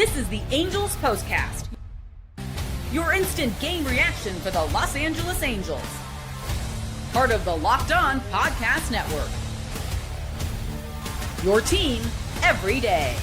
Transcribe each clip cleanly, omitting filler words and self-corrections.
This is the Angels POSTCAST, your instant game reaction for the Los Angeles Angels. Part of the Locked On Podcast Network. Your team every day.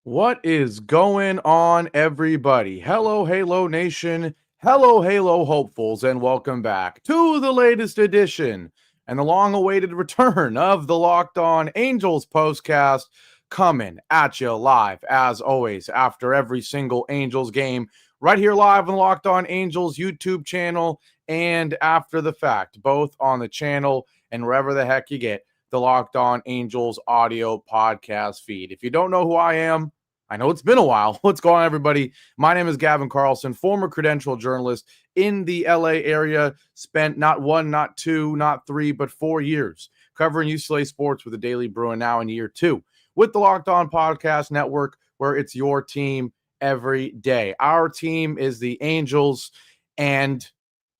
What is going on, everybody? Hello, Halo Nation. Hello, Halo hopefuls, and welcome back to the latest edition and the long-awaited return of the Locked On Angels POSTCAST, coming at you live, as always, after every single Angels game, right here live on the Locked On Angels YouTube channel and after the fact, both on the channel and wherever the heck you get the Locked On Angels audio podcast feed. If you don't know who I am, I know it's been a while. What's going on, everybody? My name is Gavin Carlson, former credentialed journalist in the LA area, spent not one, not two, not three, but 4 years covering UCLA sports with the Daily Bruin, now in year 2 with the Locked On Podcast Network, where it's your team every day. Our team is the Angels, and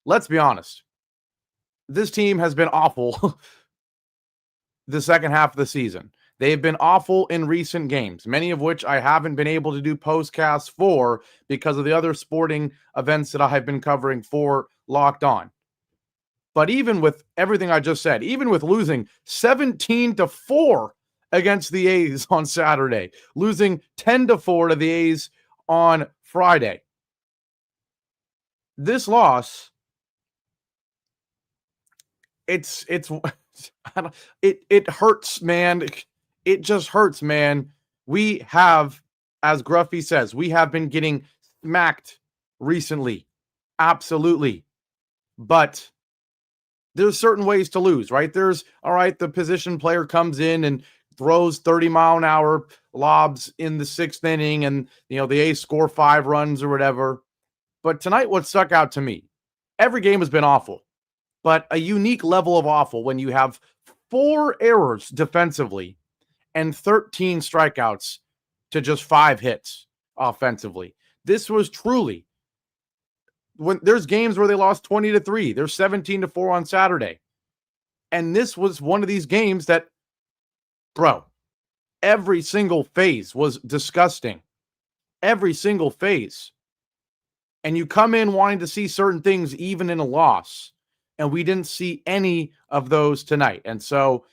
let's be honest, this team has been awful the second half of the season. They've been awful in recent games, many of which I haven't been able to do postcasts for because of the other sporting events that I have been covering for Locked On. But even with everything I just said, even with losing 17-4 against the A's on Saturday, losing 10-4 to the A's on Friday, this loss, it hurts, man. It just hurts, man. We have, as Gruffy says, we have been getting smacked recently. Absolutely. But there's certain ways to lose, right? There's, all right, the position player comes in and throws 30-mile-an-hour lobs in the 6th inning and, the A's score 5 runs or whatever. But tonight, what stuck out to me, every game has been awful, but a unique level of awful when you have 4 errors defensively and 13 strikeouts to just 5 hits offensively. This was truly, when there's games where they lost 20-3, there's 17-4 on Saturday. And this was one of these games that, bro, every single phase was disgusting. Every single phase. And you come in wanting to see certain things even in a loss. And we didn't see any of those tonight. And so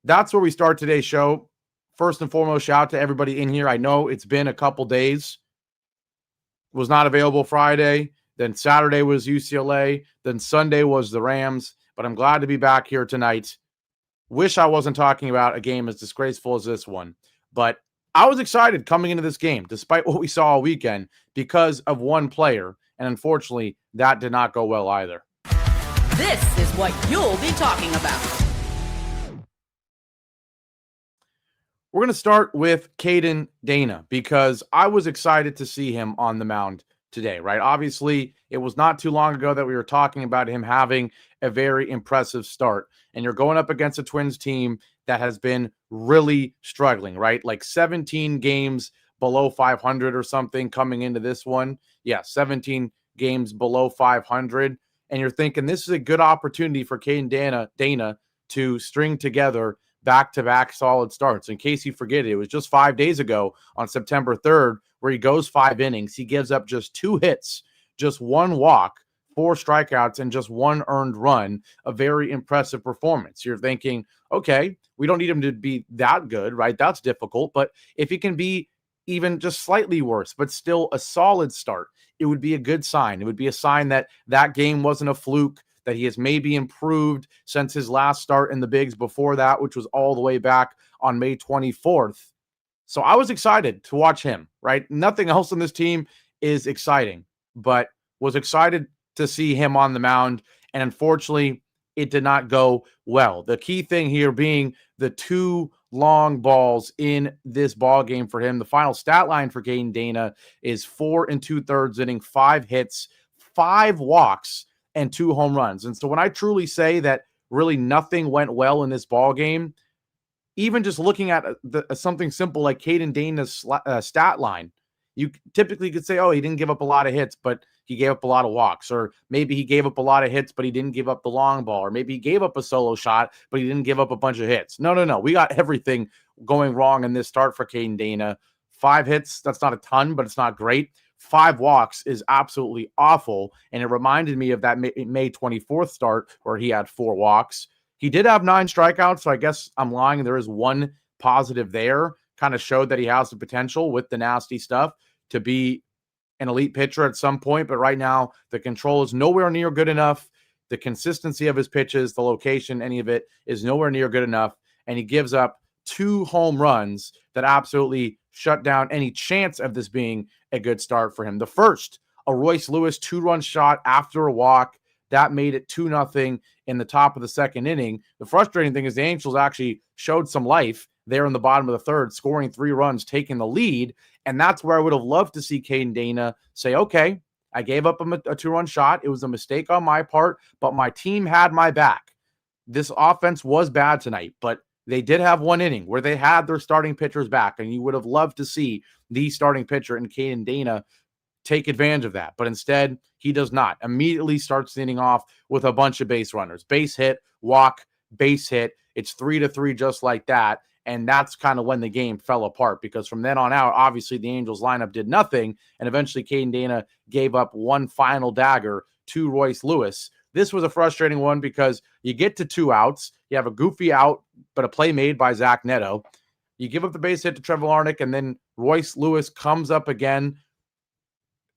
that's where we start today's show. First and foremost, shout out to everybody in here. I know it's been a couple days. Was not available Friday. Then Saturday was UCLA. Then Sunday was the Rams. But I'm glad to be back here tonight. Wish I wasn't talking about a game as disgraceful as this one. But I was excited coming into this game, despite what we saw all weekend, because of one player. And unfortunately, that did not go well either. This is what you'll be talking about. We're going to start with Caden Dana because I was excited to see him on the mound today, right? Obviously, it was not too long ago that we were talking about him having a very impressive start. And you're going up against a Twins team that has been really struggling, right? Like 17 games below 500 or something coming into this one. Yeah, 17 games below 500. And you're thinking this is a good opportunity for Caden Dana to string together back-to-back solid starts. In case you forget it was just 5 days ago on September 3rd where he goes 5 innings. He gives up just 2 hits, just 1 walk, 4 strikeouts, and just 1 earned run. A very impressive performance. You're thinking, okay, we don't need him to be that good, right? That's difficult. But if he can be even just slightly worse, but still a solid start, it would be a good sign. It would be a sign that that game wasn't a fluke, that he has maybe improved since his last start in the bigs before that, which was all the way back on May 24th. So I was excited to watch him, right? Nothing else on this team is exciting, but was excited to see him on the mound. And unfortunately, it did not go well. The key thing here being the 2 long balls in this ball game for him. The final stat line for Caden Dana is 4 2/3 inning, 5 hits, 5 walks, and 2 home runs. And so when I truly say that really nothing went well in this ball game, even just looking at something simple like Caden Dana's stat line, you typically could say, oh, he didn't give up a lot of hits, but he gave up a lot of walks, or maybe he gave up a lot of hits, but he didn't give up the long ball, or maybe he gave up a solo shot, but he didn't give up a bunch of hits. No. We got everything going wrong in this start for Caden Dana. 5 hits, that's not a ton, but it's not great. 5 walks is absolutely awful, and it reminded me of that May 24th start where he had 4 walks. He did have 9 strikeouts, so I guess I'm lying. There is one positive there. Kind of showed that he has the potential with the nasty stuff to be an elite pitcher at some point, but right now the control is nowhere near good enough. The consistency of his pitches, the location, any of it is nowhere near good enough, and he gives up 2 home runs that absolutely shut down any chance of this being a good start for him. The first, a Royce Lewis 2-run shot after a walk. That made it 2-0 in the top of the second inning. The frustrating thing is the Angels actually showed some life there in the bottom of the third, scoring 3 runs, taking the lead. And that's where I would have loved to see Caden Dana say, okay, I gave up a 2-run shot. It was a mistake on my part, but my team had my back. This offense was bad tonight, but they did have 1 inning where they had their starting pitchers back, and you would have loved to see the starting pitcher in Caden Dana take advantage of that. But instead, he does not. Immediately starts the inning off with a bunch of base runners. Base hit, walk, base hit. It's 3-3 just like that. And that's kind of when the game fell apart, because from then on out, obviously the Angels lineup did nothing. And eventually Caden Dana gave up one final dagger to Royce Lewis. This was a frustrating one because you get to 2 outs. You have a goofy out, but a play made by Zach Neto. You give up the base hit to Trevor Larnach, and then Royce Lewis comes up again.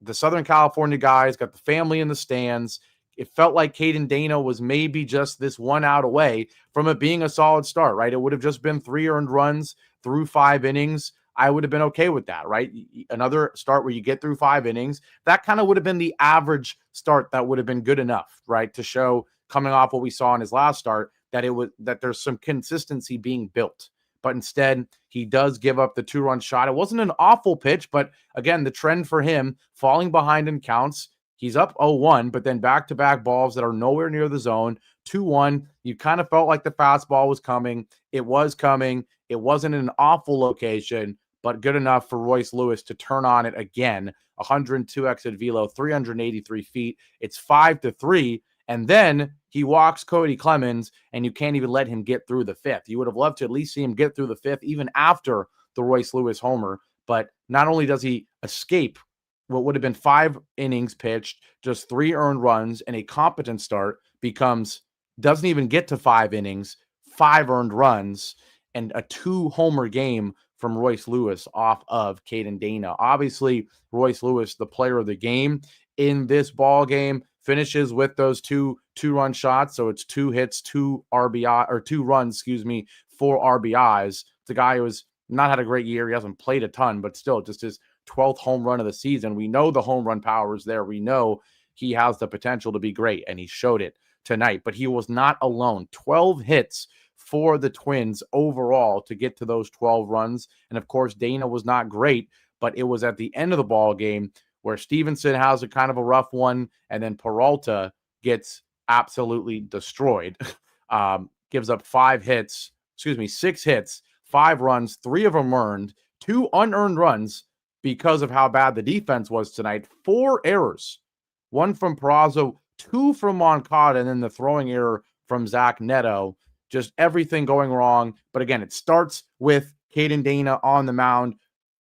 The Southern California guys got the family in the stands. It felt like Caden Dana was maybe just this 1 out away from it being a solid start, right? It would have just been 3 earned runs through 5 innings. I would have been okay with that, right? Another start where you get through 5 innings. That kind of would have been the average start that would have been good enough, right? To show, coming off what we saw in his last start, that there's some consistency being built. But instead, he does give up the 2-run shot. It wasn't an awful pitch, but again, the trend for him, falling behind in counts. He's up 0-1, but then back-to-back balls that are nowhere near the zone. 2-1, you kind of felt like the fastball was coming. It was coming. It wasn't in an awful location, but good enough for Royce Lewis to turn on it again. 102 exit velo, 383 feet. It's 5-3. And then he walks Cody Clemens, and you can't even let him get through the 5th. You would have loved to at least see him get through the 5th, even after the Royce Lewis homer. But not only does he escape what would have been 5 innings pitched, just 3 earned runs, and a competent start, doesn't even get to 5 innings, 5 earned runs, and a 2-homer game from Royce Lewis off of Caden Dana. Obviously, Royce Lewis, the player of the game in this ball game, finishes with those 2-run shots. So it's 2 hits, 2 RBI, or 2 runs, 4 RBIs. It's a guy who has not had a great year. He hasn't played a ton, but still just his 12th home run of the season. We know the home run power is there. We know he has the potential to be great, and he showed it tonight. But he was not alone. 12 hits for the Twins overall to get to those 12 runs. And of course, Dana was not great, but it was at the end of the ball game where Stevenson has a kind of a rough one, and then Peralta gets absolutely destroyed. Gives up 6 hits, 5 runs, 3 of them earned, 2 unearned runs because of how bad the defense was tonight. 4 errors, 1 from Peraza, 2 from Moncada, and then the throwing error from Zach Neto. Just everything going wrong. But again, it starts with Caden Dana on the mound.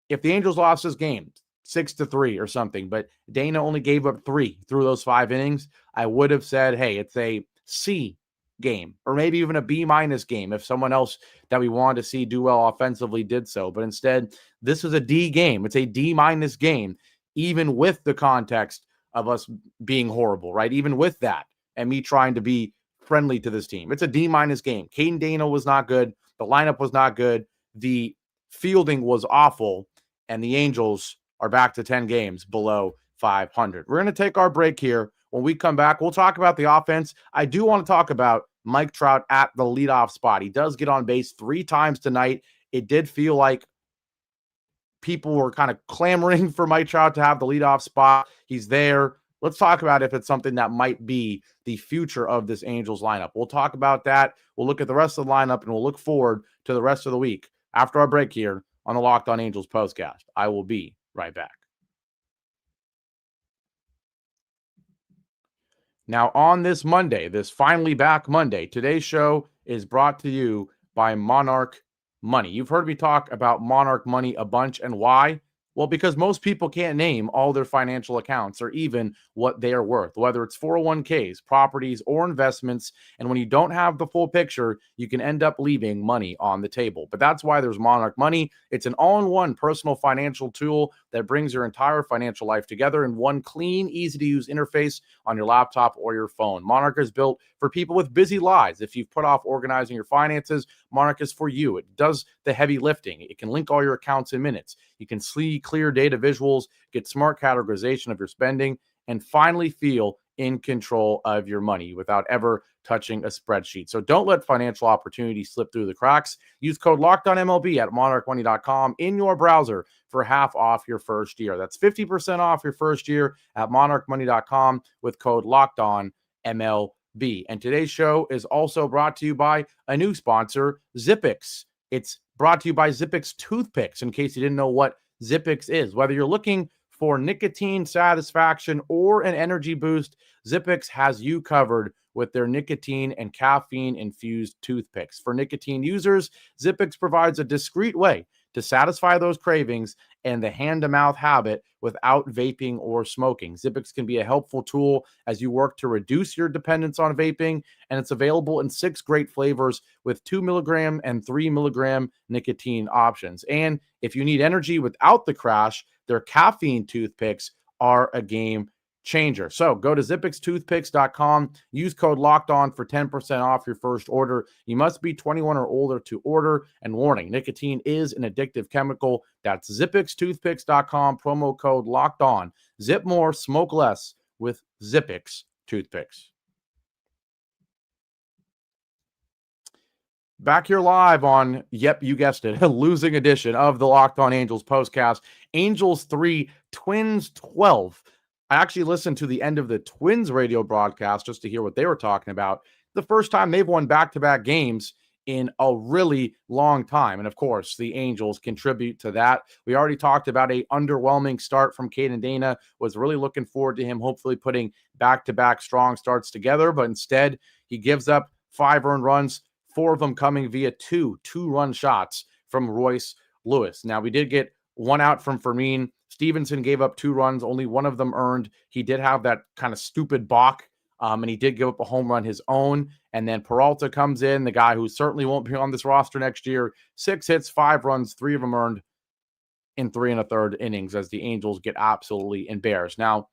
If the Angels lost this game 6-3 or something, but Dana only gave up 3 through those 5 innings, I would have said, hey, it's a C game, or maybe even a B- game if someone else that we wanted to see do well offensively did so. But instead, this is a D game. It's a D- game, even with the context of us being horrible, right? Even with that, and me trying to be friendly to this team. It's a D- game. Caden Dana was not good. The lineup was not good. The fielding was awful. And the Angels are back to 10 games below 500. We're going to take our break here. When we come back, we'll talk about the offense. I do want to talk about Mike Trout at the leadoff spot. He does get on base 3 times tonight. It did feel like people were kind of clamoring for Mike Trout to have the leadoff spot. He's there. Let's talk about if it's something that might be the future of this Angels lineup. We'll talk about that. We'll look at the rest of the lineup, and we'll look forward to the rest of the week after our break here on the Locked On Angels postcast. I will be right back. Now, on this Monday, this finally back Monday, today's show is brought to you by Monarch Money. You've heard me talk about Monarch Money a bunch, and why? Well, because most people can't name all their financial accounts or even what they are worth, whether it's 401ks, properties, or investments. And when you don't have the full picture, you can end up leaving money on the table. But that's why there's Monarch Money. It's an all-in-one personal financial tool that brings your entire financial life together in one clean, easy-to-use interface on your laptop or your phone. Monarch is built for people with busy lives. If you've put off organizing your finances, Monarch is for you. It does the heavy lifting. It can link all your accounts in minutes. You can see clear data visuals, get smart categorization of your spending, and finally feel in control of your money without ever touching a spreadsheet. So don't let financial opportunities slip through the cracks. Use code LOCKEDONMLB at monarchmoney.com in your browser for half off your first year. That's 50% off your first year at monarchmoney.com with code LOCKEDONMLB. And today's show is also brought to you by a new sponsor, Zippix. It's brought to you by Zippix Toothpicks, in case you didn't know what Zippix is. Whether you're looking for nicotine satisfaction or an energy boost, Zippix has you covered with their nicotine and caffeine-infused toothpicks. For nicotine users, Zippix provides a discreet way to satisfy those cravings and the hand-to-mouth habit without vaping or smoking. Zippix can be a helpful tool as you work to reduce your dependence on vaping, and it's available in 6 great flavors with 2 milligram and 3 milligram nicotine options. And if you need energy without the crash, their caffeine toothpicks are a game changer. So go to zippixtoothpicks.com, use code LOCKEDON for 10% off your first order. You must be 21 or older to order, and warning, nicotine is an addictive chemical. That's zippixtoothpicks.com, promo code LOCKEDON. Zip more, smoke less with Zippix toothpicks. Back here live on, yep, you guessed it, a losing edition of the Locked On Angels postcast. Angels 3, Twins 12. I actually listened to the end of the Twins radio broadcast just to hear what they were talking about. The first time they've won back-to-back games in a really long time. And of course, the Angels contribute to that. We already talked about a underwhelming start from Caden Dana. Was really looking forward to him hopefully putting back-to-back strong starts together, but instead he gives up 5 earned runs, 4 of them coming via two-run shots from Royce Lewis. Now, we did get 1 out from Fermin. Stevenson gave up 2 runs, only 1 of them earned. He did have that kind of stupid balk, and he did give up a home run his own. And then Peralta comes in, the guy who certainly won't be on this roster next year. 6 hits, 5 runs, 3 of them earned in 3 1/3 innings as the Angels get absolutely embarrassed. Now,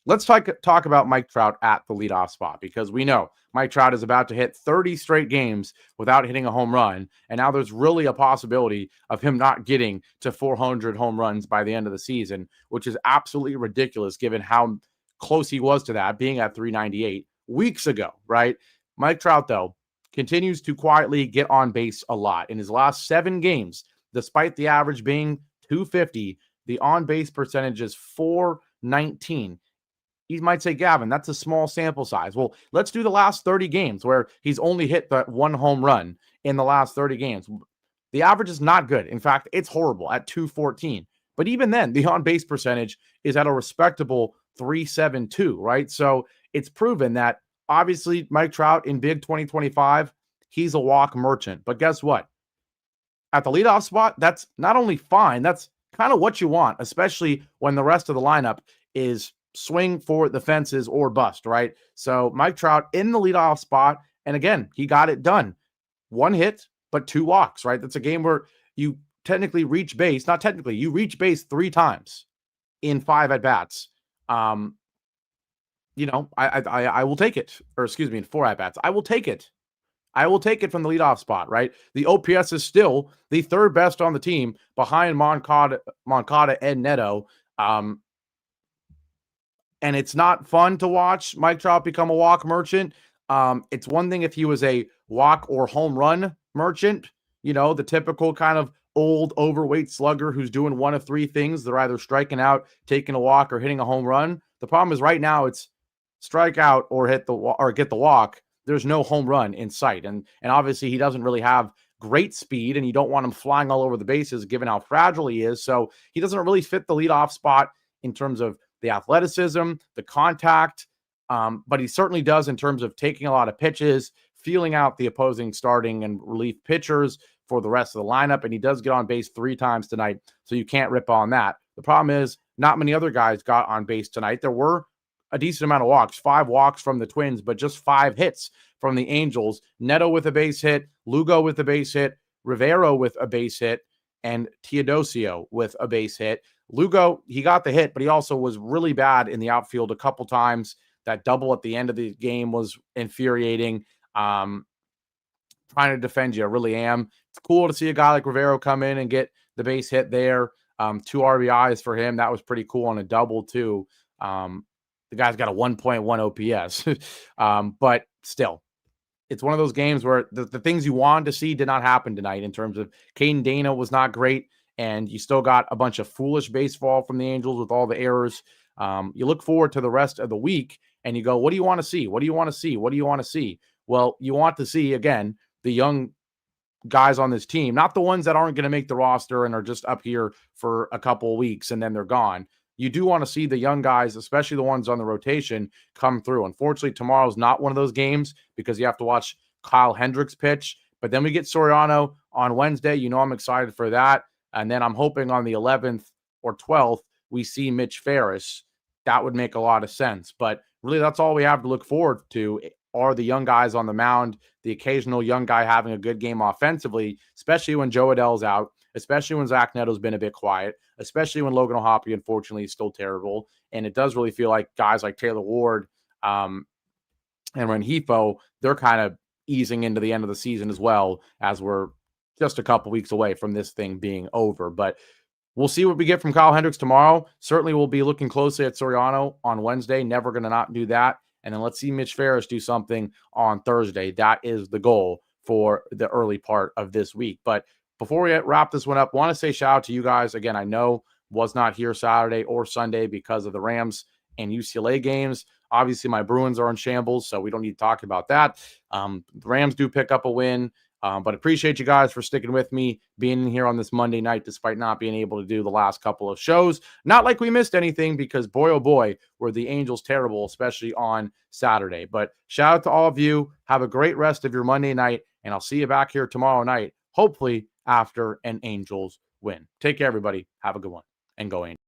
let's talk about Mike Trout at the leadoff spot, because we know Mike Trout is about to hit 30 straight games without hitting a home run, and now there's really a possibility of him not getting to 400 home runs by the end of the season, which is absolutely ridiculous given how close he was to that, being at 398 weeks ago, right? Mike Trout, though, continues to quietly get on base a lot. In his last 7 games, despite the average being 250, the on-base percentage is 419. You might say, Gavin, that's a small sample size. Well, let's do the last 30 games where he's only hit that 1 home run in the last 30 games. The average is not good. In fact, it's horrible at 214. But even then, the on-base percentage is at a respectable 372, right? So it's proven that obviously Mike Trout in big 2025, he's a walk merchant. But guess what? At the leadoff spot, that's not only fine, that's kind of what you want, especially when the rest of the lineup is swing for the fences or bust, right? So Mike Trout in the leadoff spot, and again, he got it done. 1 hit, but 2 walks, right? That's a game where you technically reach base, not technically, you reach base 3 times in 5 at-bats. I will take it. Or excuse me, in 4 at-bats. I will take it. I will take it from the leadoff spot, right? The OPS is still the 3rd best on the team behind Moncada and Neto. And it's not fun to watch Mike Trout become a walk merchant. It's one thing if he was a walk or home run merchant, the typical kind of old overweight slugger who's doing one of 3 things. They're either striking out, taking a walk, or hitting a home run. The problem is right now it's strike out or get the walk. There's no home run in sight. And obviously he doesn't really have great speed, and you don't want him flying all over the bases given how fragile he is. So he doesn't really fit the leadoff spot in terms of the athleticism, the contact, but he certainly does in terms of taking a lot of pitches, feeling out the opposing starting and relief pitchers for the rest of the lineup. And he does get on base 3 times tonight, so you can't rip on that. The problem is not many other guys got on base tonight. There were a decent amount of walks, 5 walks from the Twins, but just 5 hits from the Angels. Neto with a base hit, Lugo with a base hit, Rivero with a base hit, and Teodosio with a base hit. Lugo, he got the hit, but he also was really bad in the outfield a couple times. That double at the end of the game was infuriating. Trying to defend you, I really am. It's cool to see a guy like Rivero come in and get the base hit there. 2 RBIs for him. That was pretty cool on a double, too. The guy's got a 1.1 OPS. But still, it's one of those games where the things you wanted to see did not happen tonight in terms of Caden Dana was not great, and you still got a bunch of foolish baseball from the Angels with all the errors. You look forward to the rest of the week, and you go, what do you want to see? What do you want to see? What do you want to see? Well, you want to see, again, the young guys on this team, not the ones that aren't going to make the roster and are just up here for a couple of weeks and then they're gone. You do want to see the young guys, especially the ones on the rotation, come through. Unfortunately, tomorrow's not one of those games because you have to watch Kyle Hendricks pitch. But then we get Soriano on Wednesday. You know I'm excited for that. And then I'm hoping on the 11th or 12th, we see Mitch Ferris. That would make a lot of sense. But really, that's all we have to look forward to are the young guys on the mound, the occasional young guy having a good game offensively, especially when Joe Adell's out, especially when Zach Neto's been a bit quiet, especially when Logan O'Hoppe, unfortunately, is still terrible. And it does really feel like guys like Taylor Ward and Renhefo, they're kind of easing into the end of the season as well, as we're just a couple weeks away from this thing being over. But we'll see what we get from Kyle Hendricks tomorrow. Certainly we'll be looking closely at Soriano on Wednesday. Never going to not do that. And then let's see Mitch Ferris do something on Thursday. That is the goal for the early part of this week. But before we wrap this one up, want to say shout out to you guys. Again, I know was not here Saturday or Sunday because of the Rams and UCLA games. Obviously, my Bruins are in shambles, so we don't need to talk about that. The Rams do pick up a win. But appreciate you guys for sticking with me, being in here on this Monday night, despite not being able to do the last couple of shows. Not like we missed anything, because boy, oh boy, were the Angels terrible, especially on Saturday. But shout out to all of you. Have a great rest of your Monday night, and I'll see you back here tomorrow night, hopefully after an Angels win. Take care, everybody. Have a good one, and go Angels.